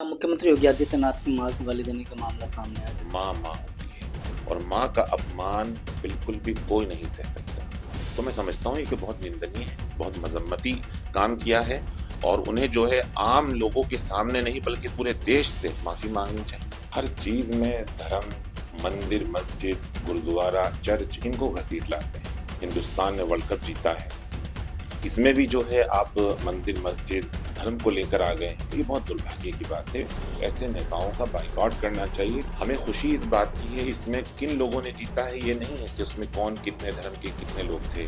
मुख्यमंत्री योगी आदित्यनाथ की मां को गाली देने का मामला सामने आया। माँ माँ होती है और माँ का अपमान बिल्कुल भी कोई नहीं सह सकता। तो मैं समझता हूँ ये कि बहुत निंदनीय है, बहुत मजम्मती काम किया है और उन्हें जो है आम लोगों के सामने नहीं बल्कि पूरे देश से माफी मांगनी चाहिए। हर चीज में धर्म, मंदिर, मस्जिद, गुरुद्वारा, चर्च इनको घसीट लाते हैं। हिंदुस्तान ने वर्ल्ड कप जीता है, इसमें भी जो है आप मंदिर, मस्जिद, धर्म को लेकर आ गए हैं। ये बहुत दुर्भाग्य की बात है। ऐसे नेताओं का बाइकआउट करना चाहिए। हमें खुशी इस बात की है, इसमें किन लोगों ने जीता है ये नहीं है कि उसमें कौन कितने धर्म के कितने लोग थे।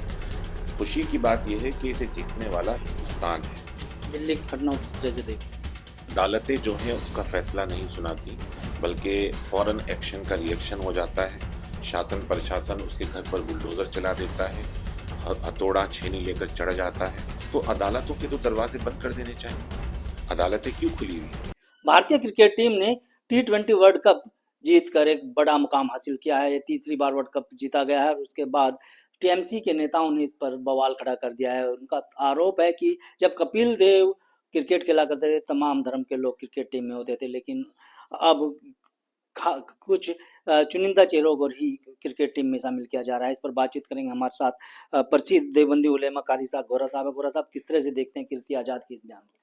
खुशी की बात यह है कि इसे जीतने वाला हिंदुस्तान है। दिल्ली की घटना को किस तरह से देखते हैं? अदालतें जो हैं उसका फैसला नहीं सुनाती बल्कि फौरन एक्शन का रिएक्शन हो जाता है। शासन प्रशासन उसके घर पर बुलडोजर चला देता है, हथौड़ा छेनी लेकर चढ़ जाता है। तो अदालतों के तो दरवाजे बंद कर देने चाहिए। अदालतें क्यों खुली हुई हैं? भारतीय क्रिकेट टीम ने T20 वर्ल्ड कप जीतकर एक बड़ा मुकाम हासिल किया है। ये तीसरी बार वर्ल्ड कप जीता गया है और उसके बाद टीएमसी के नेताओं ने इस पर बवाल खड़ा कर दिया है। उनका आरोप है कि जब कपिल देव क्रिकेट खेला करते थे, तमाम धर्म के लोग क्रिकेट टीम में होते थे, लेकिन अब कुछ चुनिंदा चेहरों को ही क्रिकेट टीम में शामिल किया जा रहा है। इस पर बातचीत करेंगे हमारे साथ प्रसिद्ध देवबंदी उलेमा कारी साहब गोरा साहब है। गोरा साहब, किस तरह से देखते हैं कीर्ति आजाद की इस बयान को?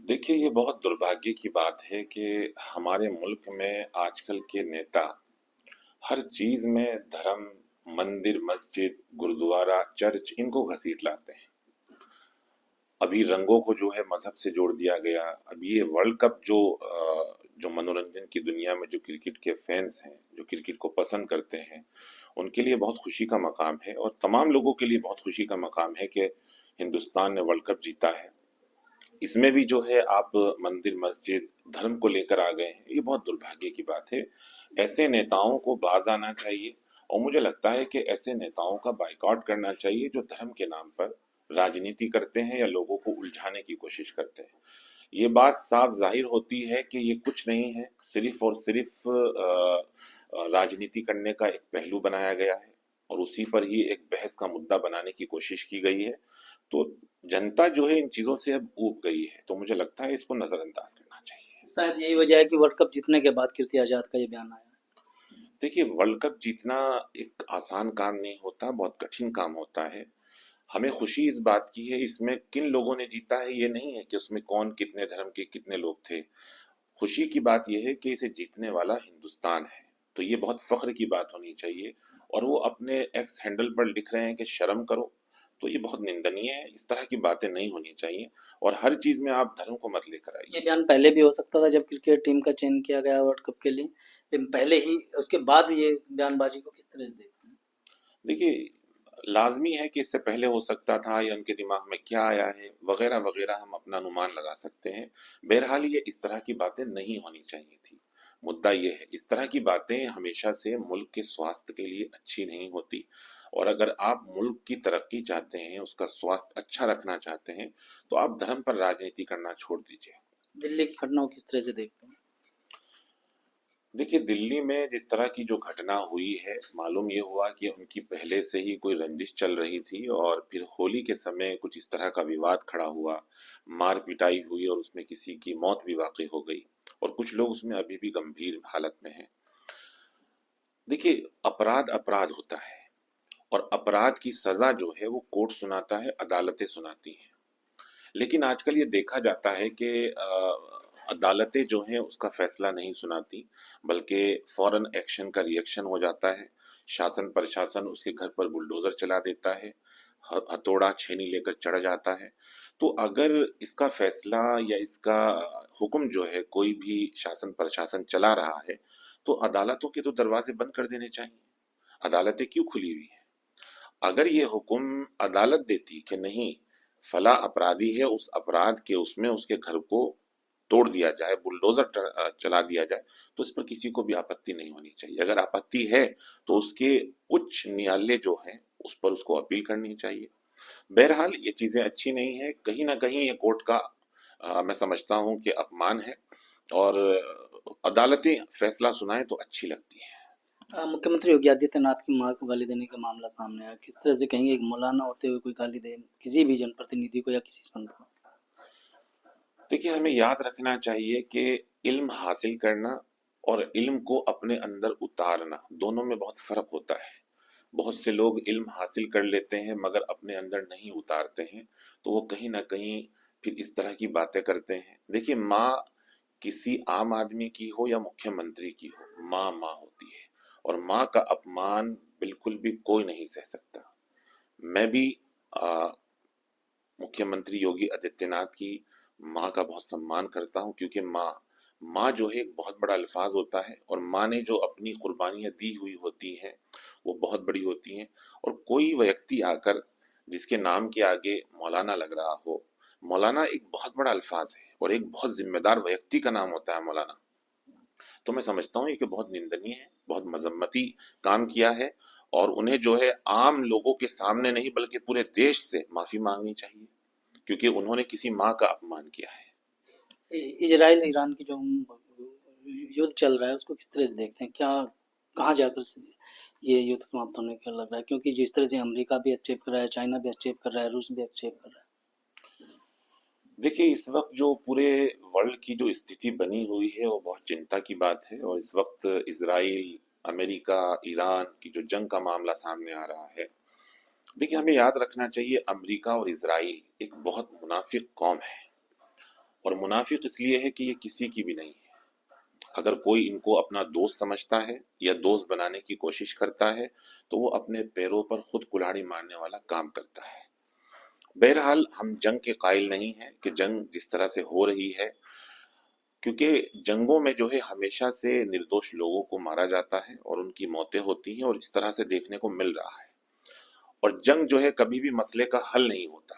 देखिए, ये बहुत दुर्भाग्य की बात है कि हमारे मुल्क में आजकल के नेता हर चीज में धर्म, मंदिर, मस्जिद, गुरुद्वारा, चर्च इनको घसीट लाते हैं। अभी रंगों को जो है मजहब से जोड़ दिया गया। अभी ये वर्ल्ड कप जो मनोरंजन की दुनिया में जो क्रिकेट के फैंस हैं, जो क्रिकेट को पसंद करते हैं, उनके लिए बहुत खुशी का मकाम है और तमाम लोगों के लिए बहुत खुशी का मकाम है कि हिंदुस्तान ने वर्ल्ड कप जीता है। इसमें भी जो है आप मंदिर, मस्जिद, धर्म को लेकर आ गए हैं। ये बहुत दुर्भाग्य की बात है। ऐसे नेताओं को बाज आना चाहिए और मुझे लगता है कि ऐसे नेताओं का बाइकआउट करना चाहिए जो धर्म के नाम पर राजनीति करते हैं या लोगों को उलझाने की कोशिश करते हैं। ये बात साफ जाहिर होती है कि ये कुछ नहीं है, सिर्फ और सिर्फ राजनीति करने का एक पहलू बनाया गया है और उसी पर ही एक बहस का मुद्दा बनाने की कोशिश की गई है। तो जनता जो है इन चीजों से अब ऊब गई है, तो मुझे लगता है इसको नजरअंदाज करना चाहिए। शायद यही वजह है कि वर्ल्ड कप जीतने के बाद कीर्ति आजाद का ये बयान आया। देखिए, वर्ल्ड कप जीतना एक आसान काम नहीं होता, बहुत कठिन काम होता है। हमें खुशी इस बात की है, इसमें किन लोगों ने जीता है ये नहीं है कि उसमें कौन कितने धर्म के कितने लोग थे। खुशी की बात यह है कि इसे जीतने वाला हिंदुस्तान है। तो ये बहुत फख्र की बात होनी चाहिए और वो अपने एक्स हैंडल पर लिख रहे हैं कि शर्म करो। तो ये बहुत निंदनीय है, इस तरह की बातें नहीं होनी चाहिए और हर चीज में आप धर्म को मत लेकर ये आइए। बयान पहले भी हो सकता था जब क्रिकेट टीम का चयन किया गया वर्ल्ड कप के लिए, लेकिन पहले ही उसके बाद ये बयानबाजी को किस तरह से देखते हैं? देखिए, लाजमी है कि इससे पहले हो सकता था या उनके दिमाग में क्या आया है वगैरह वगैरह, हम अपना अनुमान लगा सकते हैं। बहरहाल ये इस तरह की बातें नहीं होनी चाहिए थी। मुद्दा ये है, इस तरह की बातें हमेशा से मुल्क के स्वास्थ्य के लिए अच्छी नहीं होती और अगर आप मुल्क की तरक्की चाहते हैं, उसका स्वास्थ्य अच्छा रखना चाहते हैं, तो आप धर्म पर राजनीति करना छोड़ दीजिए। दिल्ली की घटना को किस तरह से देखते हैं? देखिए, दिल्ली में जिस तरह की जो घटना हुई है, मालूम ये हुआ कि उनकी पहले से ही कोई रंजिश चल रही थी और फिर होली के समय कुछ इस तरह का विवाद खड़ा हुआ, मार पिटाई हुई और उसमें किसी की मौत भी वाकई हो गई और कुछ लोग उसमें अभी भी गंभीर हालत में हैं। देखिए, अपराध अपराध होता है और अपराध की सजा जो है वो कोर्ट सुनाता है, अदालतें सुनाती हैं। लेकिन आजकल ये देखा जाता है कि अदालतें जो हैं उसका फैसला नहीं सुनाती बल्कि फौरन एक्शन का रिएक्शन हो जाता है। शासन प्रशासन उसके घर पर बुलडोजर चला देता है, हथौड़ा छेनी लेकर चढ़ जाता है। तो अगर इसका फैसला या इसका हुक्म जो है कोई भी शासन प्रशासन चला रहा है, तो अदालतों के तो दरवाजे बंद कर देने चाहिए। अदालतें क्यों खुली हुई हैं? अगर ये हुक्म अदालत देती कि नहीं, फला अपराधी है, उस अपराध के उसमें उसके घर को तोड़ दिया जाए, बुलडोजर चला दिया जाए, तो इस पर किसी को भी आपत्ति नहीं होनी चाहिए। अगर आपत्ति है तो उसके उच्च न्यायालय जो है उस पर उसको अपील करनी चाहिए। बहरहाल ये चीजें अच्छी नहीं है, कहीं ना कहीं ये कोर्ट का मैं समझता हूं कि अपमान है और अदालतें फैसला सुनाएं तो अच्छी लगती है। मुख्यमंत्री योगी आदित्यनाथ की मां को गाली देने का मामला सामने आया। किस तरह से कहेंगे एक मौलाना होते हुए कोई गाली दे किसी भी जनप्रतिनिधि को या किसी संत को? देखिए, हमें याद रखना चाहिए कि इल्म हासिल करना और इल्म को अपने अंदर उतारना, दोनों में बहुत फ़र्क होता है। बहुत से लोग इल्म हासिल कर लेते हैं मगर अपने अंदर नहीं उतारते हैं, तो वो कहीं न कहीं फिर इस तरह की बातें करते हैं। देखिए, माँ किसी आम आदमी की हो या मुख्यमंत्री की हो, माँ माँ होती है और माँ का अपमान बिल्कुल भी कोई नहीं सह सकता। मैं भी अ, मुख्यमंत्री योगी आदित्यनाथ की माँ का बहुत सम्मान करता हूँ, क्योंकि माँ माँ जो है एक बहुत बड़ा अल्फाज होता है और माँ ने जो अपनी कुर्बानियाँ दी हुई होती हैं वो बहुत बड़ी होती हैं। और कोई व्यक्ति आकर जिसके नाम के आगे मौलाना लग रहा हो, मौलाना एक बहुत बड़ा अल्फाज है और एक बहुत जिम्मेदार व्यक्ति का नाम होता है मौलाना। तो मैं समझता हूँ ये कि बहुत निंदनीय है, बहुत मजम्मती काम किया है और उन्हें जो है आम लोगों के सामने नहीं बल्कि पूरे देश से माफी मांगनी चाहिए, क्योंकि उन्होंने किसी माँ का अपमान किया है। इजराइल ईरान की जो युद्ध चल रहा है उसको किस तरह से देखते हैं? क्या कहाँ जाकर से ये युद्ध समाप्त होने का लग रहा है? क्योंकि जिस तरह से अमेरिका भी हस्तक्षेप कर रहा है, चाइना भी हस्तक्षेप कर रहा है, रूस भी हस्तक्षेप कर रहा है। देखिए, इस वक्त जो पूरे वर्ल्ड की जो स्थिति बनी हुई है वो बहुत चिंता की बात है और इस वक्त इसराइल, अमेरिका, ईरान की जो जंग का मामला सामने आ रहा है। देखिए, हमें याद रखना चाहिए अमेरिका और इसराइल एक बहुत मुनाफिक कौम है और मुनाफिक इसलिए है कि ये किसी की भी नहीं है। अगर कोई इनको अपना दोस्त समझता है या दोस्त बनाने की कोशिश करता है तो वो अपने पैरों पर खुद कुल्हाड़ी मारने वाला काम करता है। बहरहाल हम जंग के कायल नहीं हैं कि जंग जिस तरह से हो रही है, क्योंकि जंगों में जो है हमेशा से निर्दोष लोगों को मारा जाता है और उनकी मौतें होती हैं और इस तरह से देखने को मिल रहा है। और जंग जो है कभी भी मसले का हल नहीं होता।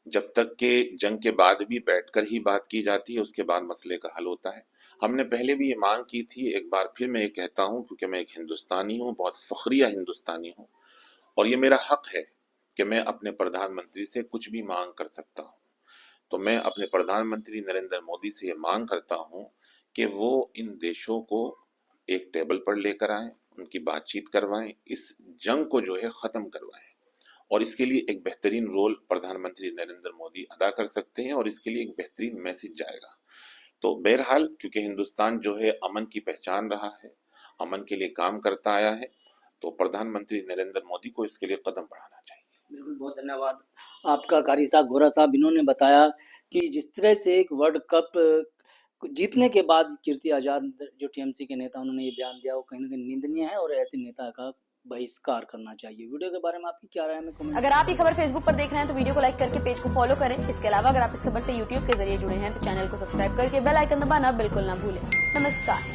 जब तक कि जंग के बाद भी बैठकर ही बात की जाती है उसके बाद मसले का हल होता है। हमने पहले भी ये मांग की थी, एक बार फिर मैं ये कहता हूँ क्योंकि मैं एक हिंदुस्तानी हूँ, बहुत फखरिया हिंदुस्तानी हूँ और ये मेरा हक है कि मैं अपने प्रधानमंत्री से कुछ भी मांग कर सकता हूँ। तो मैं अपने प्रधानमंत्री नरेंद्र मोदी से ये मांग करता हूँ कि वो इन देशों को एक टेबल पर लेकर आएं, उनकी बातचीत करवाएं, इस जंग को जो है खत्म करवाएं और इसके लिए एक बेहतरीन रोल प्रधानमंत्री नरेंद्र मोदी अदा कर सकते हैं और इसके लिए एक बेहतरीन मैसेज जाएगा। तो बहरहाल क्योंकि हिंदुस्तान जो है अमन की पहचान रहा है, अमन के लिए काम करता आया है, तो प्रधानमंत्री नरेंद्र मोदी को इसके लिए कदम बढ़ाना चाहिए। बिल्कुल, बहुत धन्यवाद आपका कारी साहब, गोरा साहब। इन्होंने बताया कि जिस तरह से एक वर्ल्ड कप जीतने के बाद कीर्ति आजाद जो टीएमसी के नेता उन्होंने ये बयान दिया वो कहीं ना कहीं निंदनीय है और ऐसे नेता का बहिष्कार करना चाहिए। वीडियो के बारे में आपकी क्या राय है? हमें अगर आप ये खबर फेसबुक पर देख रहे हैं तो वीडियो को लाइक करके पेज को फॉलो करें। इसके अलावा अगर आप इस खबर से यूट्यूब के जरिए जुड़े हैं तो चैनल को सब्सक्राइब करके बेल आइकन दबाना बिल्कुल ना भूलें। नमस्कार।